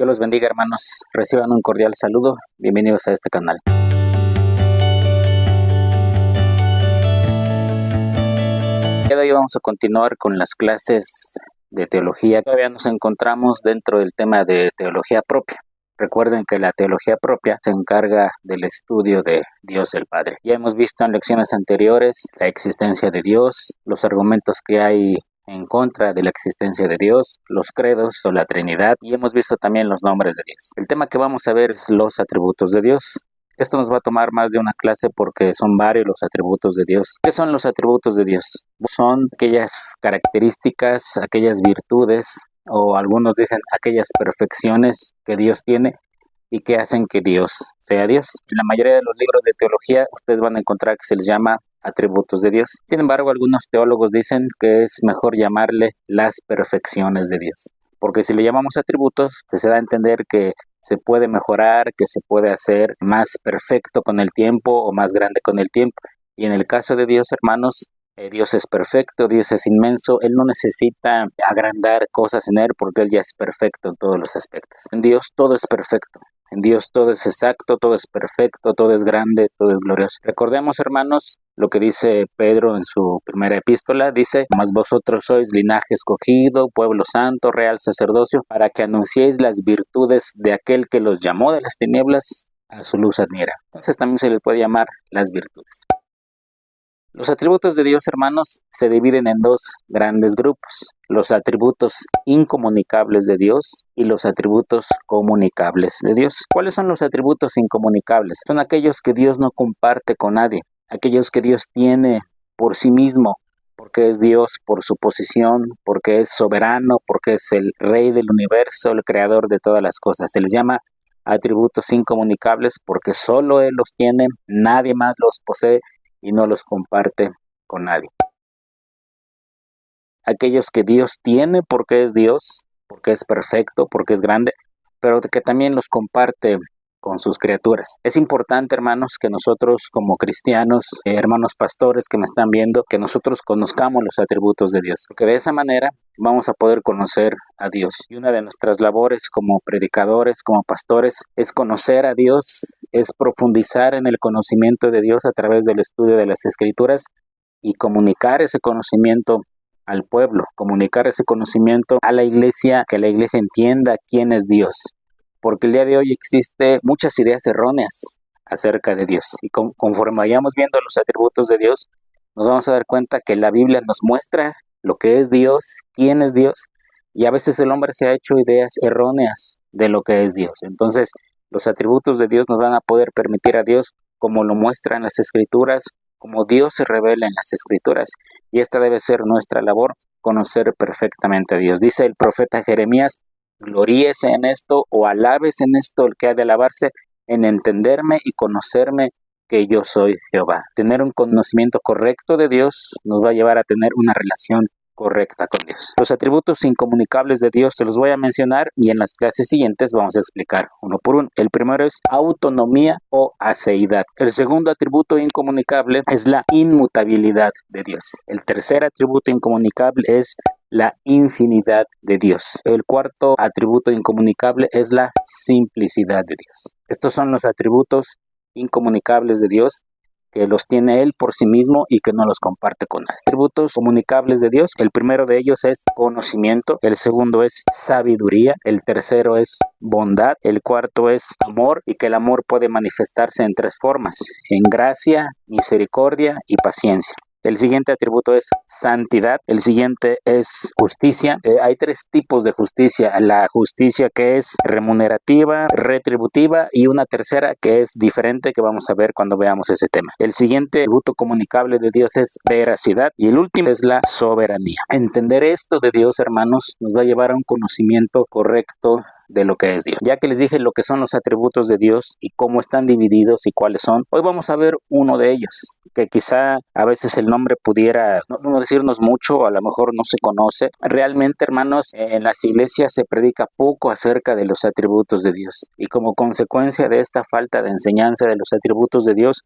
Dios los bendiga, hermanos. Reciban un cordial saludo. Bienvenidos a este canal. Hoy vamos a continuar con las clases de teología. Todavía nos encontramos dentro del tema de teología propia. Recuerden que la teología propia se encarga del estudio de Dios el Padre. Ya hemos visto en lecciones anteriores la existencia de Dios, los argumentos que hay en contra de la existencia de Dios, los credos o la Trinidad, y hemos visto también los nombres de Dios. El tema que vamos a ver es los atributos de Dios. Esto nos va a tomar más de una clase porque son varios los atributos de Dios. ¿Qué son los atributos de Dios? Son aquellas características, aquellas virtudes, o algunos dicen aquellas perfecciones que Dios tiene y que hacen que Dios sea Dios. En la mayoría de los libros de teología ustedes van a encontrar que se les llama atributos de Dios. Sin embargo, algunos teólogos dicen que es mejor llamarle las perfecciones de Dios, porque si le llamamos atributos, se da a entender que se puede mejorar, que se puede hacer más perfecto con el tiempo o más grande con el tiempo. Y en el caso de Dios, hermanos, Dios es perfecto, Dios es inmenso, Él no necesita agrandar cosas en Él porque Él ya es perfecto en todos los aspectos. En Dios todo es perfecto, en Dios todo es exacto, todo es perfecto, todo es grande, todo es glorioso. Recordemos, hermanos, lo que dice Pedro en su primera epístola, dice: mas vosotros sois linaje escogido, pueblo santo, real sacerdocio, para que anunciéis las virtudes de aquel que los llamó de las tinieblas a su luz admira. Entonces también se les puede llamar las virtudes. Los atributos de Dios, hermanos, se dividen en dos grandes grupos: los atributos incomunicables de Dios y los atributos comunicables de Dios. ¿Cuáles son los atributos incomunicables? Son aquellos que Dios no comparte con nadie, aquellos que Dios tiene por sí mismo, porque es Dios, por su posición, porque es soberano, porque es el rey del universo, el creador de todas las cosas. Se les llama atributos incomunicables porque solo Él los tiene, nadie más los posee y no los comparte con nadie. Aquellos que Dios tiene porque es Dios, porque es perfecto, porque es grande, pero que también los comparte con sus criaturas. Es importante, hermanos, que nosotros como cristianos, hermanos pastores que me están viendo, que nosotros conozcamos los atributos de Dios, porque de esa manera vamos a poder conocer a Dios. Y una de nuestras labores como predicadores, como pastores, es conocer a Dios, es profundizar en el conocimiento de Dios a través del estudio de las Escrituras y comunicar ese conocimiento al pueblo, comunicar ese conocimiento a la iglesia, que la iglesia entienda quién es Dios. Porque el día de hoy existe muchas ideas erróneas acerca de Dios. Y conforme vayamos viendo los atributos de Dios, nos vamos a dar cuenta que la Biblia nos muestra lo que es Dios, quién es Dios, y a veces el hombre se ha hecho ideas erróneas de lo que es Dios. Entonces, los atributos de Dios nos van a poder permitir a Dios como lo muestran las Escrituras, como Dios se revela en las Escrituras. Y esta debe ser nuestra labor, conocer perfectamente a Dios. Dice el profeta Jeremías: gloríese en esto o alabes en esto el que ha de alabarse, en entenderme y conocerme que yo soy Jehová. Tener un conocimiento correcto de Dios nos va a llevar a tener una relación correcta con Dios. Los atributos incomunicables de Dios se los voy a mencionar y en las clases siguientes vamos a explicar uno por uno. El primero es autonomía o aceidad. El segundo atributo incomunicable es la inmutabilidad de Dios. El tercer atributo incomunicable es la infinidad de Dios. El cuarto atributo incomunicable es la simplicidad de Dios. Estos son los atributos incomunicables de Dios, que los tiene Él por sí mismo y que no los comparte con nadie. Atributos comunicables de Dios: el primero de ellos es conocimiento, el segundo es sabiduría, el tercero es bondad, el cuarto es amor, y que el amor puede manifestarse en tres formas: en gracia, misericordia y paciencia. El siguiente atributo es santidad, el siguiente es justicia. Hay tres tipos de justicia: la justicia que es remunerativa, retributiva, y una tercera que es diferente, que vamos a ver cuando veamos ese tema. El siguiente atributo comunicable de Dios es veracidad, y el último es la soberanía. Entender esto de Dios, hermanos, nos va a llevar a un conocimiento correcto de lo que es Dios. Ya que les dije lo que son los atributos de Dios y cómo están divididos y cuáles son, hoy vamos a ver uno de ellos, que quizá a veces el nombre pudiera no decirnos mucho, o a lo mejor no se conoce. Realmente, hermanos, en las iglesias se predica poco acerca de los atributos de Dios, y como consecuencia de esta falta de enseñanza de los atributos de Dios,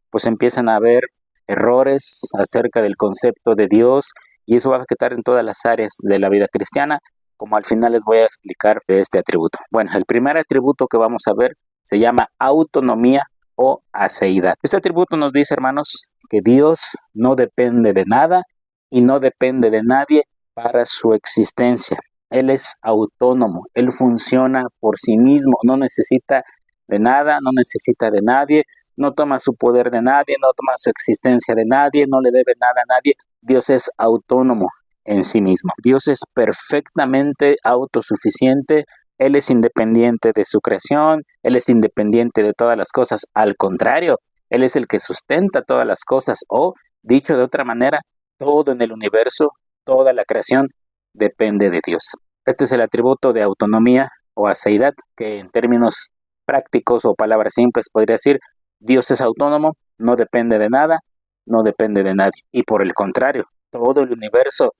pues empiezan a haber errores acerca del concepto de Dios, y eso va a afectar en todas las áreas de la vida cristiana, como al final les voy a explicar de este atributo. Bueno, el primer atributo que vamos a ver se llama autonomía o aceidad. Este atributo nos dice, hermanos, que Dios no depende de nada y no depende de nadie para su existencia. Él es autónomo, Él funciona por sí mismo, no necesita de nada, no necesita de nadie, no toma su poder de nadie, no toma su existencia de nadie, no le debe nada a nadie. Dios es autónomo en sí mismo. Dios es perfectamente autosuficiente, Él es independiente de su creación, Él es independiente de todas las cosas. Al contrario, Él es el que sustenta todas las cosas, o, dicho de otra manera, todo en el universo, toda la creación, depende de Dios. Este es el atributo de autonomía o aceidad, que en términos prácticos o palabras simples podría decir, Dios es autónomo, no depende de nada, no depende de nadie. Y por el contrario, todo el universo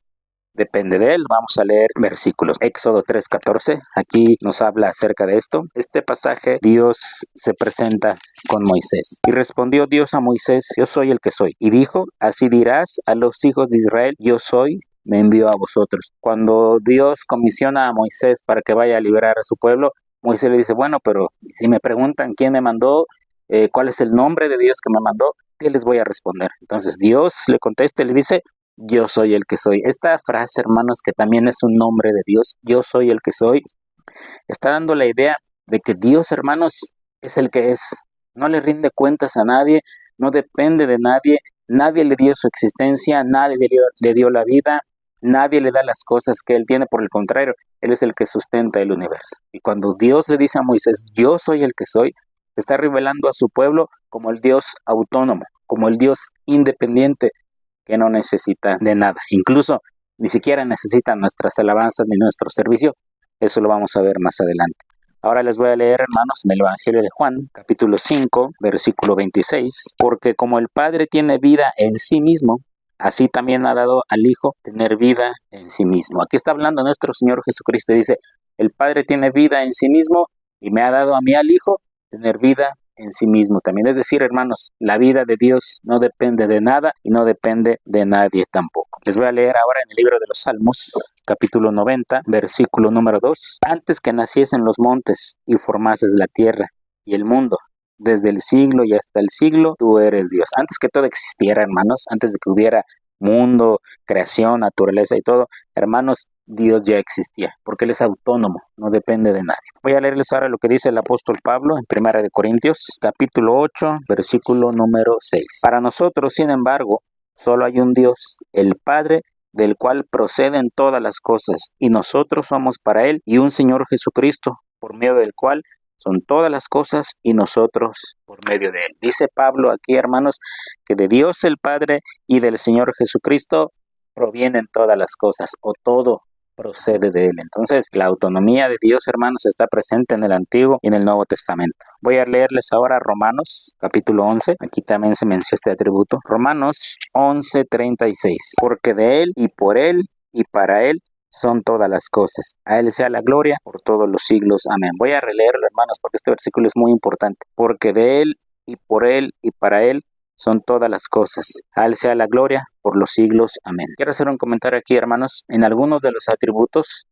depende de él. Vamos a leer versículos. Éxodo 3:14, aquí nos habla acerca de esto. Este pasaje, Dios se presenta con Moisés. Y respondió Dios a Moisés, yo soy el que soy. Y dijo, así dirás a los hijos de Israel, yo soy, me envió a vosotros. Cuando Dios comisiona a Moisés para que vaya a liberar a su pueblo, Moisés le dice, bueno, pero si me preguntan quién me mandó, cuál es el nombre de Dios que me mandó, ¿qué les voy a responder? Entonces Dios le contesta y le dice, yo soy el que soy. Esta frase, hermanos, que también es un nombre de Dios, yo soy el que soy, está dando la idea de que Dios, hermanos, es el que es. No le rinde cuentas a nadie, no depende de nadie, nadie le dio su existencia, nadie le dio la vida, nadie le da las cosas que él tiene, por el contrario, él es el que sustenta el universo. Y cuando Dios le dice a Moisés, yo soy el que soy, está revelando a su pueblo como el Dios autónomo, como el Dios independiente, que no necesita de nada. Incluso ni siquiera necesita nuestras alabanzas ni nuestro servicio. Eso lo vamos a ver más adelante. Ahora les voy a leer, hermanos, en el Evangelio de Juan, capítulo 5, versículo 26. Porque como el Padre tiene vida en sí mismo, así también ha dado al Hijo tener vida en sí mismo. Aquí está hablando nuestro Señor Jesucristo y dice, el Padre tiene vida en sí mismo y me ha dado a mí al Hijo tener vida en sí mismo también. Es decir, hermanos, la vida de Dios no depende de nada y no depende de nadie tampoco. Les voy a leer ahora en el libro de los Salmos, capítulo 90, versículo número 2. Antes que naciesen los montes y formases la tierra y el mundo, desde el siglo y hasta el siglo, tú eres Dios. Antes que todo existiera, hermanos, antes de que hubiera mundo, creación, naturaleza y todo, hermanos, Dios ya existía, porque Él es autónomo, no depende de nadie. Voy a leerles ahora lo que dice el apóstol Pablo en 1 de Corintios, capítulo 8, versículo número 6. Para nosotros, sin embargo, solo hay un Dios, el Padre, del cual proceden todas las cosas, y nosotros somos para Él, y un Señor Jesucristo, por medio del cual son todas las cosas y nosotros por medio de Él. Dice Pablo aquí, hermanos, que de Dios el Padre y del Señor Jesucristo provienen todas las cosas, o todo procede de Él. Entonces, la autonomía de Dios, hermanos, está presente en el Antiguo y en el Nuevo Testamento. Voy a leerles ahora Romanos, capítulo 11. Aquí también se menciona este atributo. Romanos 11:36. Porque de Él y para Él son todas las cosas. A Él sea la gloria por todos los siglos. Amén. Voy a releerlo, hermanos, porque este versículo es muy importante. Porque de Él y por Él y para Él son todas las cosas. A Él sea la gloria por los siglos. Amén. Quiero hacer un comentario aquí, hermanos. En algunos de los atributos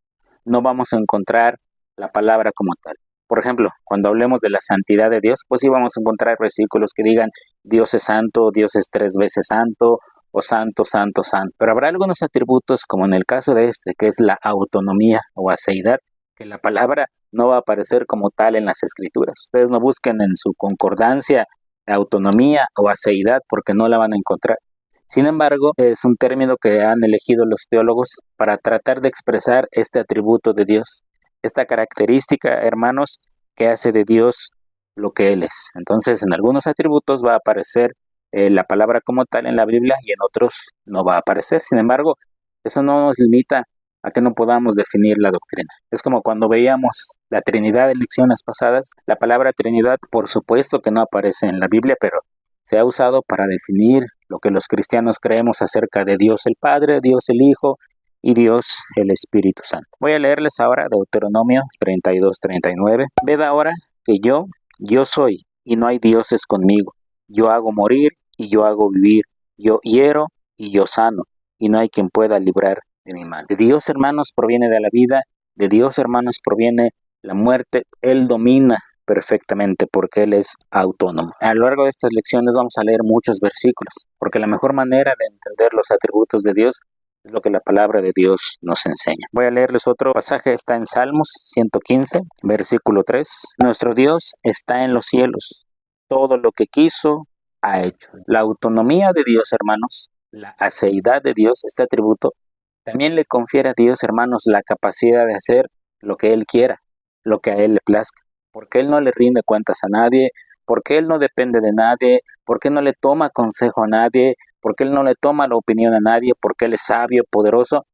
no vamos a encontrar la palabra como tal. Por ejemplo, cuando hablemos de la santidad de Dios, pues sí vamos a encontrar versículos que digan Dios es santo, Dios es 3 veces santo, o santo, santo, santo. Pero habrá algunos atributos, como en el caso de este, que es la autonomía o aceidad, que la palabra no va a aparecer como tal en las Escrituras. Ustedes no busquen en su concordancia autonomía o aceidad, porque no la van a encontrar. Sin embargo, es un término que han elegido los teólogos para tratar de expresar este atributo de Dios, esta característica, hermanos, que hace de Dios lo que Él es. Entonces, en algunos atributos va a aparecer la palabra como tal en la Biblia y en otros no va a aparecer. Sin embargo, eso no nos limita a que no podamos definir la doctrina. Es como cuando veíamos la Trinidad en lecciones pasadas. La palabra Trinidad, por supuesto que no aparece en la Biblia, pero se ha usado para definir lo que los cristianos creemos acerca de Dios el Padre, Dios el Hijo y Dios el Espíritu Santo. Voy a leerles ahora Deuteronomio 32:39. Ved ahora que yo soy y no hay dioses conmigo. Yo hago morir y yo hago vivir. Yo hiero y yo sano y no hay quien pueda librar de mi mano. De Dios, hermanos, proviene de la vida De Dios, hermanos, proviene la muerte. Él domina perfectamente porque Él es autónomo. A lo largo de estas lecciones vamos a leer muchos versículos, porque la mejor manera de entender los atributos de Dios es lo que la palabra de Dios nos enseña. Voy a leerles otro pasaje, está en Salmos 115, versículo 3. Nuestro Dios está en los cielos, todo lo que quiso ha hecho. La autonomía de Dios, hermanos, la aceidad de Dios, este atributo, también le confiere a Dios, hermanos, la capacidad de hacer lo que Él quiera, lo que a Él le plazca, porque Él no le rinde cuentas a nadie, porque Él no depende de nadie, porque no le toma consejo a nadie, porque Él no le toma la opinión a nadie, porque Él es sabio, poderoso.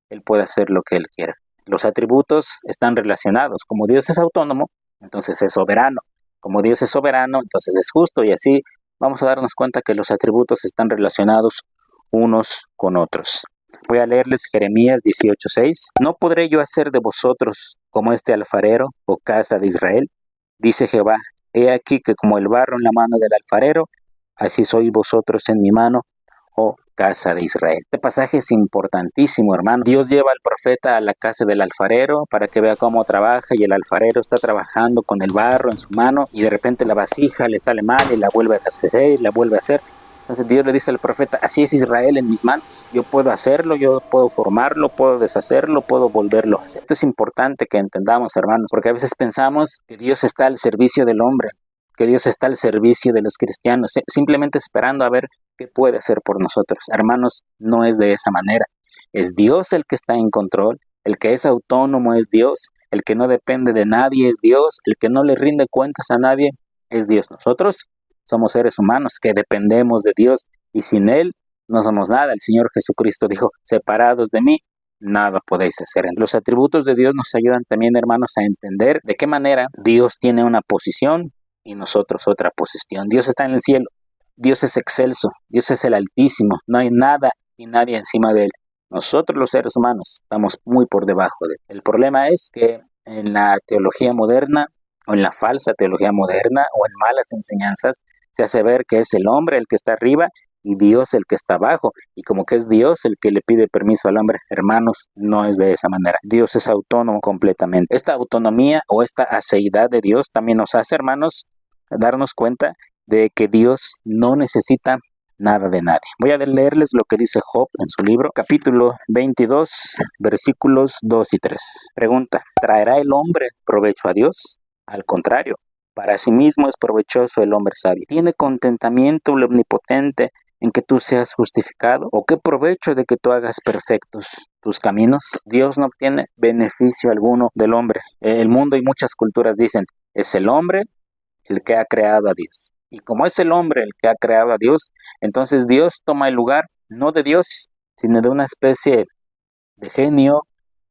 Él puede hacer lo que Él quiera. Los atributos están relacionados. Como Dios es autónomo, entonces es soberano. Como Dios es soberano, entonces es justo, y así vamos a darnos cuenta que los atributos están relacionados unos con otros. Voy a leerles Jeremías 18:6. No podré yo hacer de vosotros como este alfarero, o casa de Israel, dice Jehová. He aquí que como el barro en la mano del alfarero, así sois vosotros en mi mano, oh casa de Israel. Este pasaje es importantísimo, hermano. Dios lleva al profeta a la casa del alfarero para que vea cómo trabaja, y el alfarero está trabajando con el barro en su mano, y de repente la vasija le sale mal y la vuelve a hacer y la vuelve a hacer. Entonces Dios le dice al profeta, así es Israel en mis manos, yo puedo hacerlo, yo puedo formarlo, puedo deshacerlo, puedo volverlo a hacer. Esto es importante que entendamos, hermanos, porque a veces pensamos que Dios está al servicio del hombre, que Dios está al servicio de los cristianos, simplemente esperando a ver qué puede hacer por nosotros. Hermanos, no es de esa manera. Es Dios el que está en control, el que es autónomo es Dios, el que no depende de nadie es Dios, el que no le rinde cuentas a nadie es Dios. Nosotros somos seres humanos que dependemos de Dios, y sin Él no somos nada. El Señor Jesucristo dijo, separados de mí, nada podéis hacer. Los atributos de Dios nos ayudan también, hermanos, a entender de qué manera Dios tiene una posición y nosotros otra posición. Dios está en el cielo, Dios es excelso, Dios es el Altísimo, no hay nada y nadie encima de Él. Nosotros los seres humanos estamos muy por debajo de Él. El problema es que en la teología moderna, o en la falsa teología moderna, o en malas enseñanzas, se hace ver que es el hombre el que está arriba y Dios el que está abajo, y como que es Dios el que le pide permiso al hombre. Hermanos, no es de esa manera. Dios es autónomo completamente. Esta autonomía o esta aceidad de Dios también nos hace, hermanos, darnos cuenta de que Dios no necesita nada de nadie. Voy a leerles lo que dice Job en su libro, capítulo 22, versículos 2 y 3. Pregunta, ¿traerá el hombre provecho a Dios? Al contrario, para sí mismo es provechoso el hombre sabio. ¿Tiene contentamiento el omnipotente en que tú seas justificado? ¿O qué provecho de que tú hagas perfectos tus caminos? Dios no obtiene beneficio alguno del hombre. El mundo y muchas culturas dicen, es el hombre el que ha creado a Dios. Y como es el hombre el que ha creado a Dios, entonces Dios toma el lugar no de Dios, sino de una especie de genio,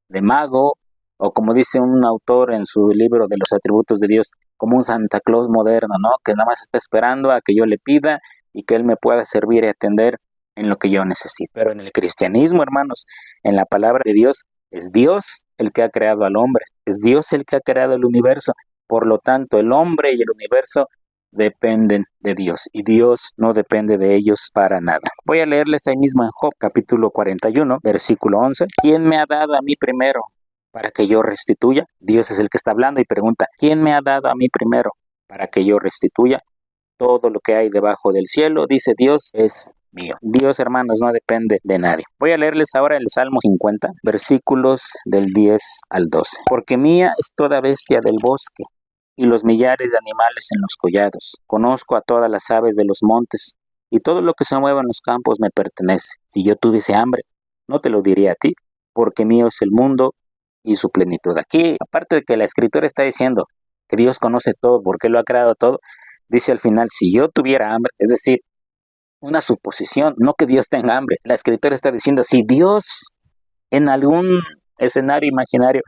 de mago, o como dice un autor en su libro de los atributos de Dios, como un Santa Claus moderno, ¿no? Que nada más está esperando a que yo le pida y que Él me pueda servir y atender en lo que yo necesito. Pero en el cristianismo, hermanos, en la palabra de Dios, es Dios el que ha creado al hombre, es Dios el que ha creado el universo. Por lo tanto, el hombre y el universo dependen de Dios, y Dios no depende de ellos para nada. Voy a leerles ahí mismo en Job, capítulo 41, versículo 11. ¿Quién me ha dado a mí primero para que yo restituya? Dios es el que está hablando y pregunta, ¿quién me ha dado a mí primero para que yo restituya? Todo lo que hay debajo del cielo, dice Dios, es mío. Dios, hermanos, no depende de nadie. Voy a leerles ahora el Salmo 50, versículos del 10 al 12. Porque mía es toda bestia del bosque, y los millares de animales en los collados. Conozco a todas las aves de los montes, y todo lo que se mueve en los campos me pertenece. Si yo tuviese hambre, no te lo diría a ti, porque mío es el mundo y su plenitud. Aquí, aparte de que la Escritura está diciendo que Dios conoce todo, porque lo ha creado todo, dice al final, si yo tuviera hambre, es decir, una suposición, no que Dios tenga hambre. La Escritura está diciendo, si Dios en algún escenario imaginario,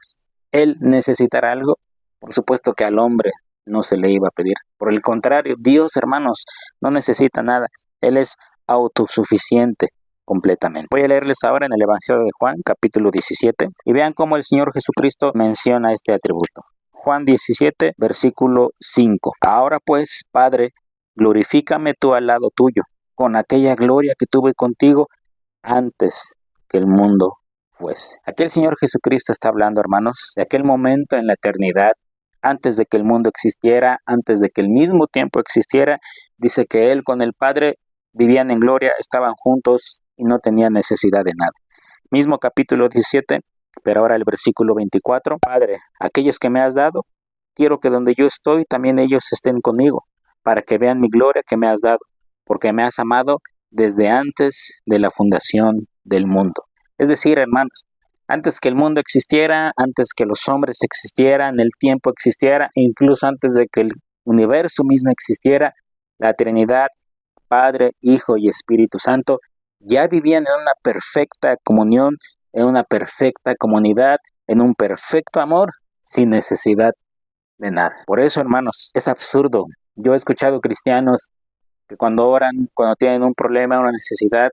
Él necesitará algo, por supuesto que al hombre no se le iba a pedir. Por el contrario, Dios, hermanos, no necesita nada. Él es autosuficiente completamente. Voy a leerles ahora en el Evangelio de Juan, capítulo 17, y vean cómo el Señor Jesucristo menciona este atributo. Juan 17, versículo 5. Ahora pues, Padre, glorifícame tú al lado tuyo, con aquella gloria que tuve contigo antes que el mundo fuese. Aquí el Señor Jesucristo está hablando, hermanos, de aquel momento en la eternidad, antes de que el mundo existiera, antes de que el mismo tiempo existiera. Dice que Él con el Padre vivían en gloria, estaban juntos y no tenían necesidad de nada. Mismo capítulo 17, pero ahora el versículo 24. Padre, aquellos que me has dado, quiero que donde yo estoy, también ellos estén conmigo, para que vean mi gloria que me has dado, porque me has amado desde antes de la fundación del mundo. Es decir, hermanos, antes que el mundo existiera, antes que los hombres existieran, el tiempo existiera, incluso antes de que el universo mismo existiera, la Trinidad, Padre, Hijo y Espíritu Santo, ya vivían en una perfecta comunión, en una perfecta comunidad, en un perfecto amor, sin necesidad de nada. Por eso, hermanos, es absurdo. Yo he escuchado cristianos que cuando oran, cuando tienen un problema, una necesidad,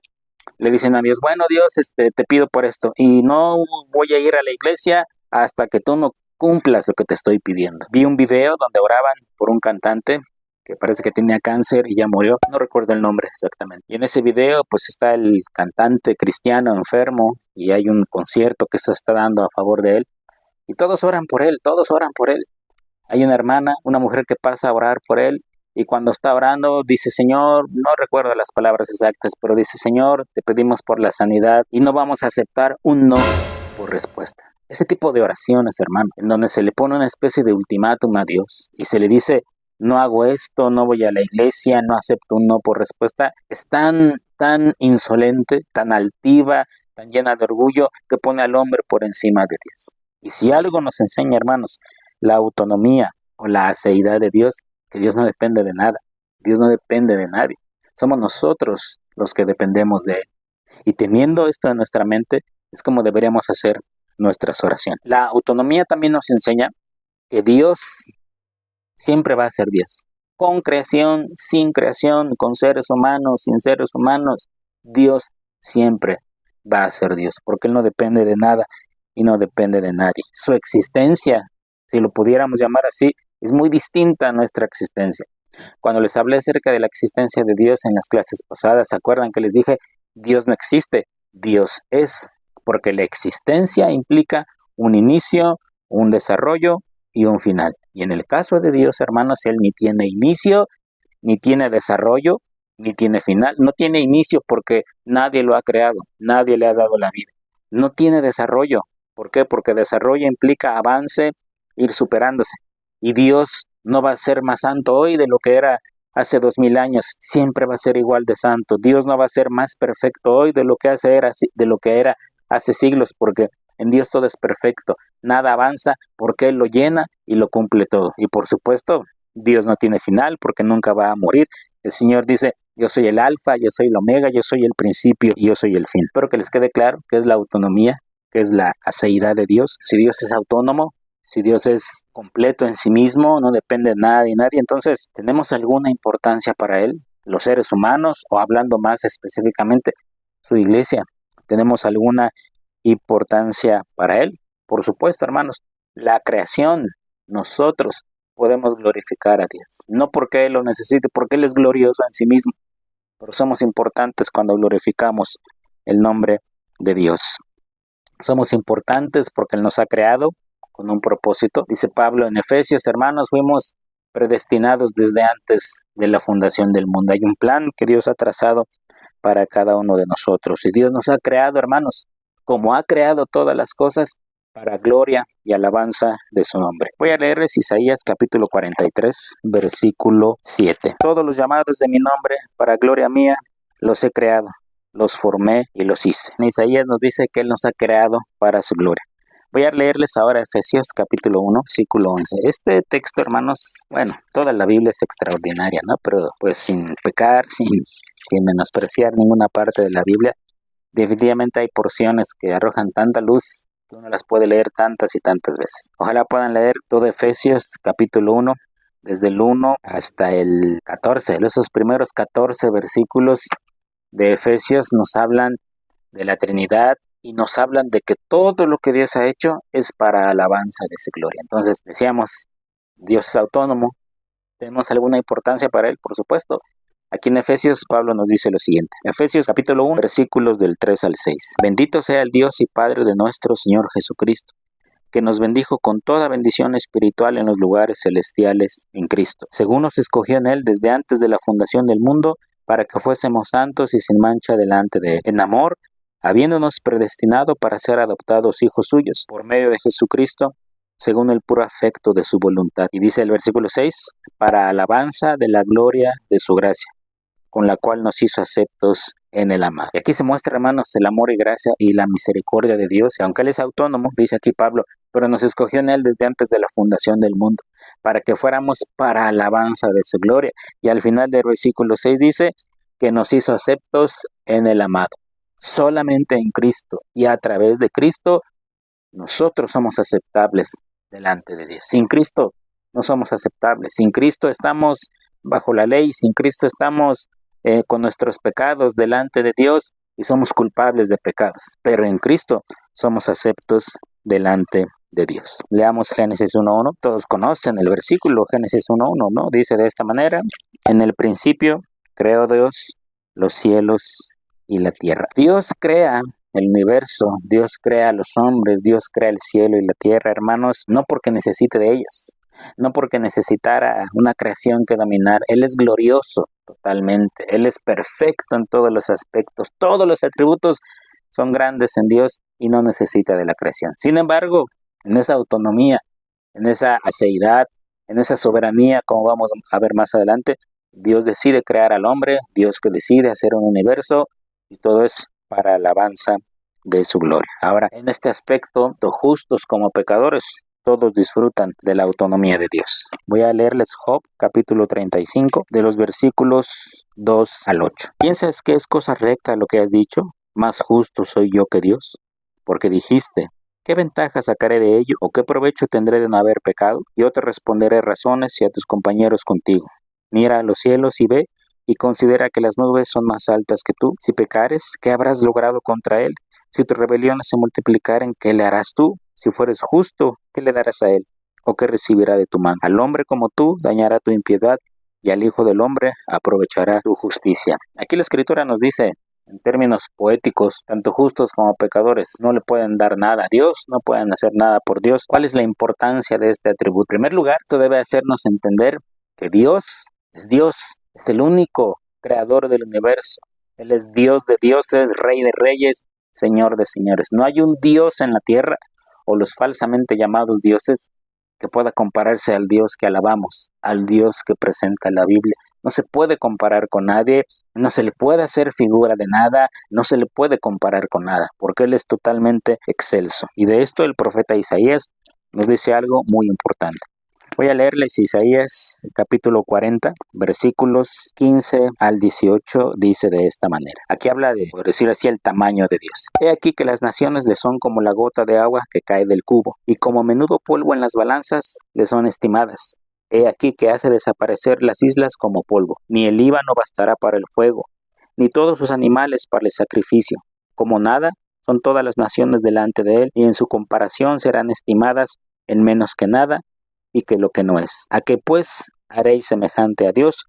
le dicen a Dios, bueno Dios, te pido por esto, y no voy a ir a la iglesia hasta que tú no cumplas lo que te estoy pidiendo. Vi un video donde oraban por un cantante que parece que tenía cáncer y ya murió, no recuerdo el nombre exactamente. Y en ese video pues está el cantante cristiano enfermo y hay un concierto que se está dando a favor de él y todos oran por él, todos oran por él. Hay una hermana, una mujer que pasa a orar por él y cuando está orando dice, Señor, no recuerdo las palabras exactas, pero dice, Señor, te pedimos por la sanidad y no vamos a aceptar un no por respuesta. Ese tipo de oraciones, hermano, en donde se le pone una especie de ultimátum a Dios y se le dice, no hago esto, no voy a la iglesia, no acepto un no por respuesta, es tan insolente, tan altiva, tan llena de orgullo, que pone al hombre por encima de Dios. Y si algo nos enseña, hermanos, la autonomía o la aceidad de Dios, que Dios no depende de nada, Dios no depende de nadie, somos nosotros los que dependemos de Él. Y teniendo esto en nuestra mente, es como deberíamos hacer nuestras oraciones. La autonomía también nos enseña que Dios siempre va a ser Dios. Con creación, sin creación, con seres humanos, sin seres humanos, Dios siempre va a ser Dios, porque Él no depende de nada y no depende de nadie. Su existencia, si lo pudiéramos llamar así, es muy distinta a nuestra existencia. Cuando les hablé acerca de la existencia de Dios en las clases pasadas, ¿se acuerdan que les dije, Dios no existe, Dios es, porque la existencia implica un inicio, un desarrollo y un final. Y en el caso de Dios, hermanos, Él ni tiene inicio, ni tiene desarrollo, ni tiene final. No tiene inicio porque nadie lo ha creado, nadie le ha dado la vida. No tiene desarrollo. ¿Por qué? Porque desarrollo implica avance, ir superándose. Y Dios no va a ser más santo hoy de lo que era hace 2000 años. Siempre va a ser igual de santo. Dios no va a ser más perfecto hoy de lo que era hace siglos, porque en Dios todo es perfecto. Nada avanza porque Él lo llena y lo cumple todo. Y por supuesto, Dios no tiene final porque nunca va a morir. El Señor dice, yo soy el alfa, yo soy el omega, yo soy el principio y yo soy el fin. Espero que les quede claro qué es la autonomía, qué es la aceidad de Dios. Si Dios es autónomo, si Dios es completo en sí mismo, no depende de nada y nadie, entonces, ¿tenemos alguna importancia para Él? Los seres humanos, o hablando más específicamente, su iglesia, ¿tenemos alguna importancia para Él? Por supuesto, hermanos, la creación, nosotros podemos glorificar a Dios. No porque Él lo necesite, porque Él es glorioso en sí mismo, pero somos importantes cuando glorificamos el nombre de Dios. Somos importantes porque Él nos ha creado con un propósito. Dice Pablo en Efesios, hermanos, fuimos predestinados desde antes de la fundación del mundo. Hay un plan que Dios ha trazado para cada uno de nosotros. Y Dios nos ha creado, hermanos, como ha creado todas las cosas, para gloria y alabanza de su nombre. Voy a leerles Isaías capítulo 43, versículo 7. Todos los llamados de mi nombre, para gloria mía, los he creado, los formé y los hice. En Isaías nos dice que Él nos ha creado para su gloria. Voy a leerles ahora Efesios capítulo 1, versículo 11. Este texto, hermanos, bueno, toda la Biblia es extraordinaria, ¿no? Pero pues sin pecar, sin menospreciar ninguna parte de la Biblia, definitivamente hay porciones que arrojan tanta luz que uno las puede leer tantas y tantas veces. Ojalá puedan leer todo Efesios capítulo 1, desde el 1 hasta el 14. Esos primeros 14 versículos de Efesios nos hablan de la Trinidad y nos hablan de que todo lo que Dios ha hecho es para alabanza de su gloria. Entonces, decíamos, Dios es autónomo. ¿Tenemos alguna importancia para Él? Por supuesto. Aquí en Efesios, Pablo nos dice lo siguiente. Efesios capítulo 1, versículos del 3 al 6. Bendito sea el Dios y Padre de nuestro Señor Jesucristo, que nos bendijo con toda bendición espiritual en los lugares celestiales en Cristo, según nos escogió en Él desde antes de la fundación del mundo, para que fuésemos santos y sin mancha delante de Él, en amor, habiéndonos predestinado para ser adoptados hijos suyos, por medio de Jesucristo, según el puro afecto de su voluntad. Y dice el versículo 6, para alabanza de la gloria de su gracia, con la cual nos hizo aceptos en el amado. Y aquí se muestra, hermanos, el amor y gracia y la misericordia de Dios. Y aunque Él es autónomo, dice aquí Pablo, pero nos escogió en Él desde antes de la fundación del mundo, para que fuéramos para alabanza de su gloria. Y al final del versículo 6 dice que nos hizo aceptos en el amado. Solamente en Cristo y a través de Cristo nosotros somos aceptables delante de Dios. Sin Cristo no somos aceptables. Sin Cristo estamos bajo la ley. Sin Cristo estamos con nuestros pecados delante de Dios y somos culpables de pecados. Pero en Cristo somos aceptos delante de Dios. Leamos Génesis 1:1. Todos conocen el versículo Génesis 1:1, ¿no? Dice de esta manera: en el principio creó Dios los cielos y la tierra. Dios crea el universo, Dios crea a los hombres, Dios crea el cielo y la tierra, hermanos, no porque necesite de ellos, no porque necesitara una creación que dominar. Él es glorioso totalmente, Él es perfecto en todos los aspectos, todos los atributos son grandes en Dios y no necesita de la creación. Sin embargo, en esa autonomía, en esa aceidad, en esa soberanía, como vamos a ver más adelante, Dios decide crear al hombre, Dios que decide hacer un universo, y todo es para alabanza de su gloria. Ahora, en este aspecto, tanto justos como pecadores, todos disfrutan de la autonomía de Dios. Voy a leerles Job, capítulo 35, de los versículos 2 al 8. ¿Piensas que es cosa recta lo que has dicho? ¿Más justo soy yo que Dios? Porque dijiste, ¿qué ventaja sacaré de ello? ¿O qué provecho tendré de no haber pecado? Yo te responderé razones y a tus compañeros contigo. Mira a los cielos y ve, y considera que las nubes son más altas que tú. Si pecares, ¿qué habrás logrado contra él? Si tus rebeliones se multiplicaren, ¿qué le harás tú? Si fueres justo, ¿qué le darás a él? ¿O qué recibirá de tu mano? Al hombre como tú dañará tu impiedad, y al Hijo del Hombre aprovechará tu justicia. Aquí la Escritura nos dice, en términos poéticos, tanto justos como pecadores no le pueden dar nada a Dios, no pueden hacer nada por Dios. ¿Cuál es la importancia de este atributo? En primer lugar, esto debe hacernos entender que Dios, es el único creador del universo. Él es Dios de dioses, Rey de reyes, Señor de señores. No hay un Dios en la tierra, o los falsamente llamados dioses, que pueda compararse al Dios que alabamos, al Dios que presenta la Biblia. No se puede comparar con nadie, no se le puede hacer figura de nada, no se le puede comparar con nada, porque Él es totalmente excelso. Y de esto el profeta Isaías nos dice algo muy importante. Voy a leerles Isaías capítulo 40, versículos 15 al 18, dice de esta manera. Aquí habla de, por decir así, el tamaño de Dios. He aquí que las naciones le son como la gota de agua que cae del cubo, y como menudo polvo en las balanzas le son estimadas. He aquí que hace desaparecer las islas como polvo. Ni el Líbano bastará para el fuego, ni todos sus animales para el sacrificio. Como nada, son todas las naciones delante de él, y en su comparación serán estimadas en menos que nada, y que lo que no es. ¿A qué pues haréis semejante a Dios?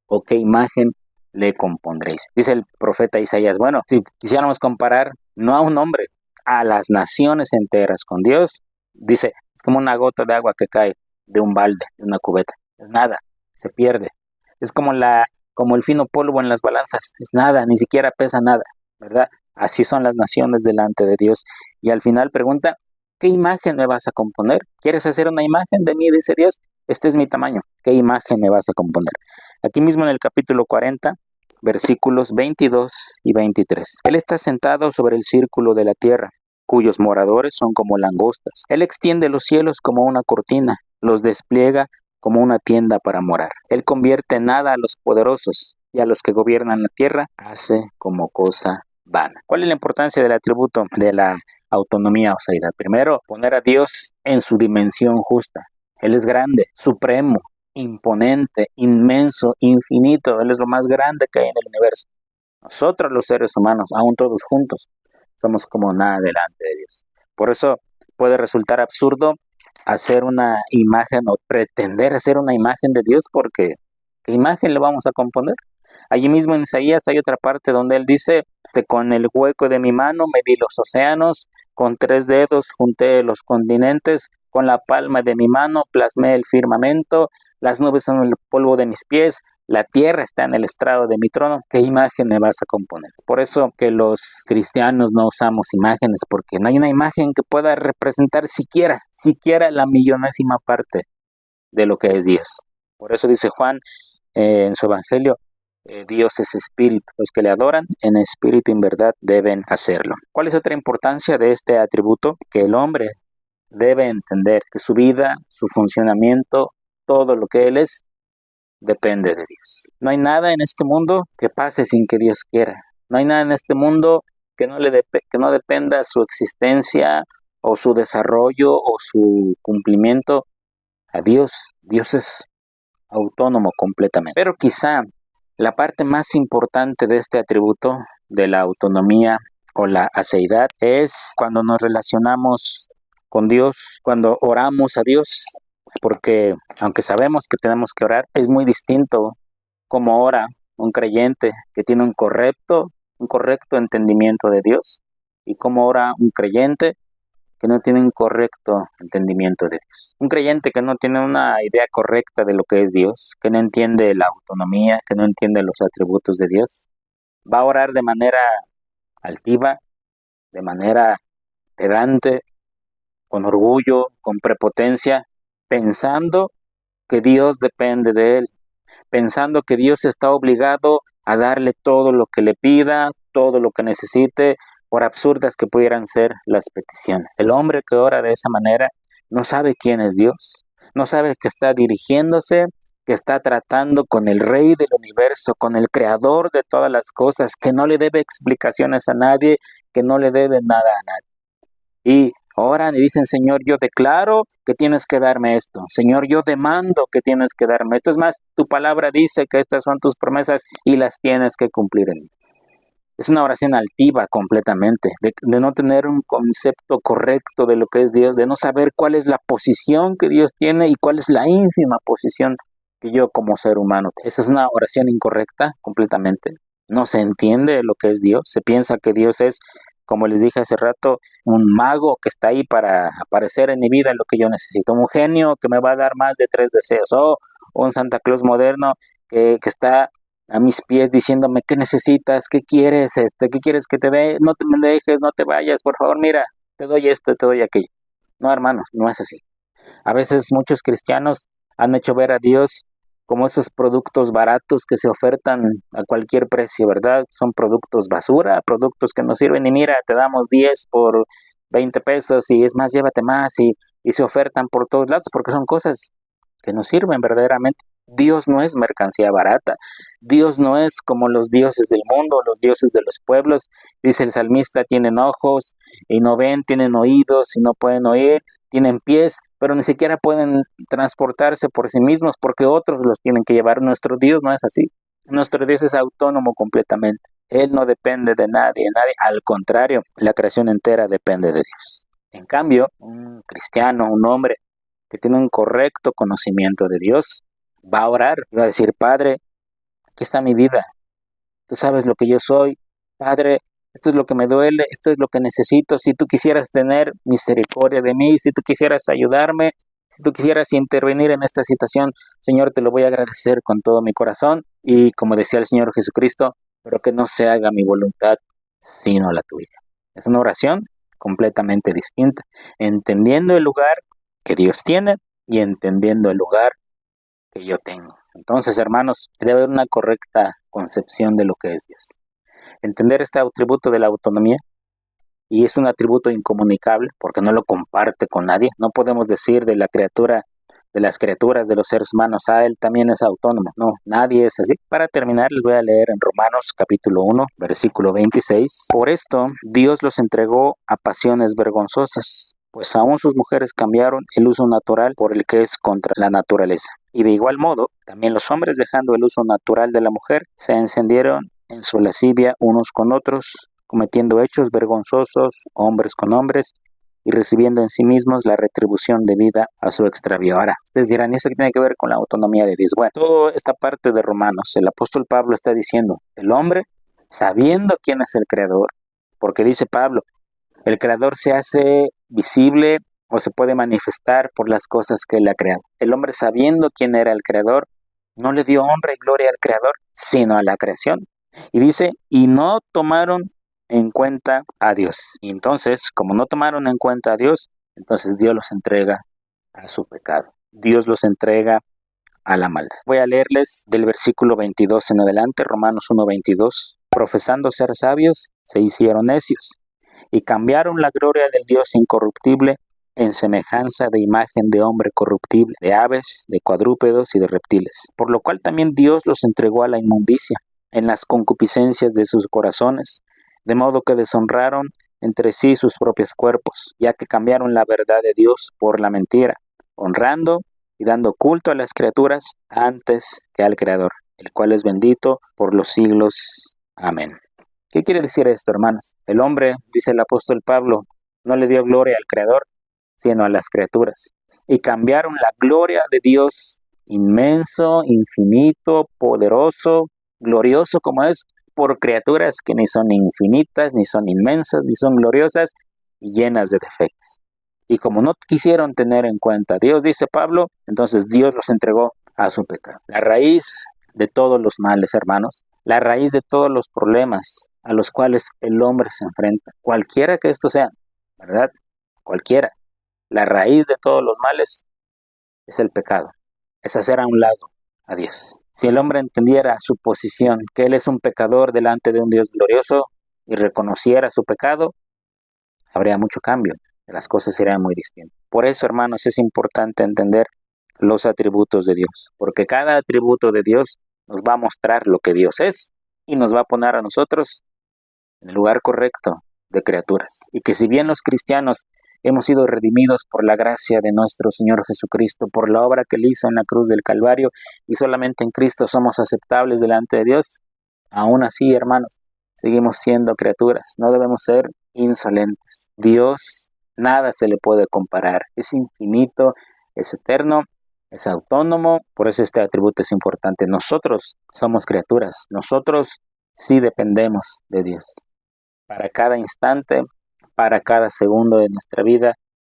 ¿O qué imagen le compondréis? Dice el profeta Isaías, bueno, si quisiéramos comparar no a un hombre, a las naciones enteras con Dios, dice, es como una gota de agua que cae de un balde, de una cubeta. Es nada, se pierde. Es como el fino polvo en las balanzas, es nada, ni siquiera pesa nada, ¿verdad? Así son las naciones delante de Dios. Y al final pregunta, ¿qué imagen me vas a componer? ¿Quieres hacer una imagen de mí? Dice Dios, este es mi tamaño. ¿Qué imagen me vas a componer? Aquí mismo en el capítulo 40, versículos 22 y 23. Él está sentado sobre el círculo de la tierra, cuyos moradores son como langostas. Él extiende los cielos como una cortina, los despliega como una tienda para morar. Él convierte en nada a los poderosos, y a los que gobiernan la tierra hace como cosa vana. ¿Cuál es la importancia del atributo de la autonomía o seidad? Primero, poner a Dios en su dimensión justa. Él es grande, supremo, imponente, inmenso, infinito. Él es lo más grande que hay en el universo. Nosotros los seres humanos, aún todos juntos, somos como nada delante de Dios. Por eso puede resultar absurdo hacer una imagen o pretender hacer una imagen de Dios, porque ¿qué imagen le vamos a componer? Allí mismo en Isaías hay otra parte donde él dice, con el hueco de mi mano medí los océanos, con 3 dedos junté los continentes, con la palma de mi mano plasmé el firmamento, las nubes son el polvo de mis pies, la tierra está en el estrado de mi trono. ¿Qué imagen me vas a componer? Por eso que los cristianos no usamos imágenes, porque no hay una imagen que pueda representar siquiera la millonésima parte de lo que es Dios. Por eso dice Juan en su evangelio, Dios es espíritu. Los que le adoran en espíritu y en verdad deben hacerlo. ¿Cuál es otra importancia de este atributo? Que el hombre debe entender que su vida, su funcionamiento, todo lo que él es, depende de Dios. No hay nada en este mundo que pase sin que Dios quiera. No hay nada en este mundo que no dependa su existencia o su desarrollo o su cumplimiento a Dios. Dios es autónomo completamente. Pero quizá la parte más importante de este atributo de la autonomía o la aseidad es cuando nos relacionamos con Dios, cuando oramos a Dios, porque aunque sabemos que tenemos que orar, es muy distinto cómo ora un creyente que tiene un correcto entendimiento de Dios y cómo ora un creyente que no tiene un correcto entendimiento de Dios. Un creyente que no tiene una idea correcta de lo que es Dios, que no entiende la autonomía, que no entiende los atributos de Dios, va a orar de manera altiva, de manera pedante, con orgullo, con prepotencia, pensando que Dios depende de él, pensando que Dios está obligado a darle todo lo que le pida, todo lo que necesite, por absurdas que pudieran ser las peticiones. El hombre que ora de esa manera no sabe quién es Dios, no sabe que está dirigiéndose, que está tratando con el Rey del universo, con el Creador de todas las cosas, que no le debe explicaciones a nadie, que no le debe nada a nadie. Y oran y dicen, Señor, yo declaro que tienes que darme esto. Señor, yo demando que tienes que darme esto. Es más, tu palabra dice que estas son tus promesas y las tienes que cumplir en mí. Es una oración altiva completamente, de no tener un concepto correcto de lo que es Dios, de no saber cuál es la posición que Dios tiene y cuál es la ínfima posición que yo como ser humano. Esa es una oración incorrecta completamente. No se entiende lo que es Dios. Se piensa que Dios es, como les dije hace rato, un mago que está ahí para aparecer en mi vida en lo que yo necesito. Un genio que me va a dar más de 3 deseos. O un Santa Claus moderno que está a mis pies diciéndome qué necesitas, qué quieres, qué quieres que te dé, no te me dejes, no te vayas, por favor, mira, te doy esto, te doy aquello. No, hermanos, no es así. A veces muchos cristianos han hecho ver a Dios como esos productos baratos que se ofertan a cualquier precio, ¿verdad? Son productos basura, productos que no sirven y mira, te damos 10 por 20 pesos y es más, llévate más y se ofertan por todos lados porque son cosas que no sirven verdaderamente. Dios no es mercancía barata. Dios no es como los dioses del mundo, los dioses de los pueblos. Dice el salmista, tienen ojos y no ven, tienen oídos y no pueden oír, tienen pies, pero ni siquiera pueden transportarse por sí mismos porque otros los tienen que llevar. Nuestro Dios no es así. Nuestro Dios es autónomo completamente. Él no depende de nadie. Al contrario, la creación entera depende de Dios. En cambio, un cristiano, un hombre que tiene un correcto conocimiento de Dios, va a orar y va a decir, Padre, aquí está mi vida, tú sabes lo que yo soy, Padre, esto es lo que me duele, esto es lo que necesito, si tú quisieras tener misericordia de mí, si tú quisieras ayudarme, si tú quisieras intervenir en esta situación, Señor, te lo voy a agradecer con todo mi corazón y como decía el Señor Jesucristo, pero que no se haga mi voluntad sino la tuya. Es una oración completamente distinta, entendiendo el lugar que Dios tiene y entendiendo el lugar que yo tengo. Entonces, hermanos, debe haber una correcta concepción de lo que es Dios. Entender este atributo de la autonomía, y es un atributo incomunicable porque no lo comparte con nadie. No podemos decir de la criatura, de las criaturas de los seres humanos, él también es autónomo. No, nadie es así. Para terminar, les voy a leer en Romanos capítulo 1, versículo 26. Por esto, Dios los entregó a pasiones vergonzosas, pues aún sus mujeres cambiaron el uso natural por el que es contra la naturaleza. Y de igual modo, también los hombres, dejando el uso natural de la mujer, se encendieron en su lascivia unos con otros, cometiendo hechos vergonzosos, hombres con hombres, y recibiendo en sí mismos la retribución debida a su extravío. Ahora, ustedes dirán, ¿eso qué tiene que ver con la autonomía de Dios? Bueno, toda esta parte de Romanos, el apóstol Pablo está diciendo, el hombre, sabiendo quién es el creador, porque dice Pablo, el creador se hace visible o se puede manifestar por las cosas que él ha creado. El hombre, sabiendo quién era el creador, no le dio honra y gloria al creador, sino a la creación. Y dice, y no tomaron en cuenta a Dios. Y entonces, como no tomaron en cuenta a Dios, entonces Dios los entrega a su pecado. Dios los entrega a la maldad. Voy a leerles del versículo 22 en adelante, Romanos 1:22. Profesando ser sabios, se hicieron necios y cambiaron la gloria del Dios incorruptible en semejanza de imagen de hombre corruptible, de aves, de cuadrúpedos y de reptiles. Por lo cual también Dios los entregó a la inmundicia en las concupiscencias de sus corazones, de modo que deshonraron entre sí sus propios cuerpos, ya que cambiaron la verdad de Dios por la mentira, honrando y dando culto a las criaturas antes que al Creador, el cual es bendito por los siglos. Amén. ¿Qué quiere decir esto, hermanos? El hombre, dice el apóstol Pablo, no le dio gloria al Creador, sino a las criaturas. Y cambiaron la gloria de Dios inmenso, infinito, poderoso, glorioso como es, por criaturas que ni son infinitas, ni son inmensas, ni son gloriosas y llenas de defectos. Y como no quisieron tener en cuenta a Dios, dice Pablo, entonces Dios los entregó a su pecado. La raíz de todos los males, hermanos, la raíz de todos los problemas a los cuales el hombre se enfrenta, cualquiera que estos sean, ¿verdad? Cualquiera. La raíz de todos los males es el pecado, es hacer a un lado a Dios. Si el hombre entendiera su posición, que él es un pecador delante de un Dios glorioso y reconociera su pecado, habría mucho cambio, las cosas serían muy distintas. Por eso, hermanos, es importante entender los atributos de Dios, porque cada atributo de Dios nos va a mostrar lo que Dios es y nos va a poner a nosotros en el lugar correcto de criaturas. Y que si bien los cristianos hemos sido redimidos por la gracia de nuestro Señor Jesucristo, por la obra que Él hizo en la cruz del Calvario, y solamente en Cristo somos aceptables delante de Dios, aún así, hermanos, seguimos siendo criaturas, no debemos ser insolentes. Dios, nada se le puede comparar, es infinito, es eterno, es autónomo, por eso este atributo es importante. Nosotros somos criaturas, nosotros sí dependemos de Dios. Para cada instante, para cada segundo de nuestra vida,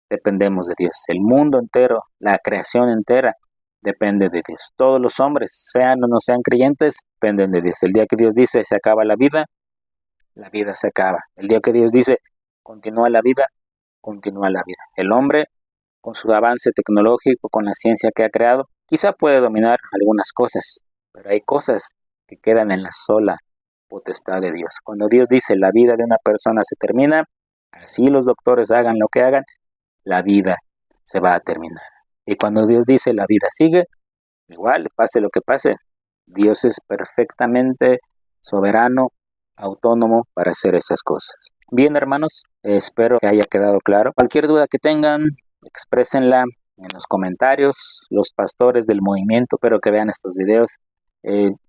dependemos de Dios. El mundo entero, la creación entera, depende de Dios. Todos los hombres, sean o no sean creyentes, dependen de Dios. El día que Dios dice se acaba la vida se acaba. El día que Dios dice continúa la vida, continúa la vida. El hombre, con su avance tecnológico, con la ciencia que ha creado, quizá puede dominar algunas cosas, pero hay cosas que quedan en la sola potestad de Dios. Cuando Dios dice la vida de una persona se termina, así los doctores hagan lo que hagan, la vida se va a terminar. Y cuando Dios dice la vida sigue, igual, pase lo que pase, Dios es perfectamente soberano, autónomo para hacer esas cosas. Bien, hermanos, espero que haya quedado claro. Cualquier duda que tengan, exprésenla en los comentarios. Los pastores del movimiento, espero que vean estos videos.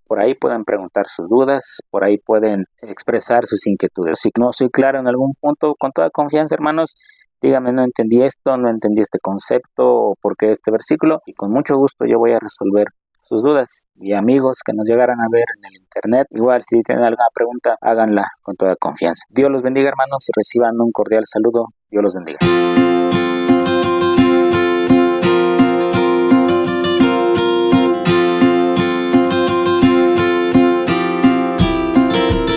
Por ahí pueden preguntar sus dudas, por ahí pueden expresar sus inquietudes. Si no soy claro en algún punto, con toda confianza, hermanos, díganme, no entendí esto, no entendí este concepto, o por qué este versículo, y con mucho gusto yo voy a resolver sus dudas. Y amigos que nos llegaran a ver en el internet, igual si tienen alguna pregunta, háganla con toda confianza. Dios los bendiga, hermanos, y reciban un cordial saludo. Dios los bendiga.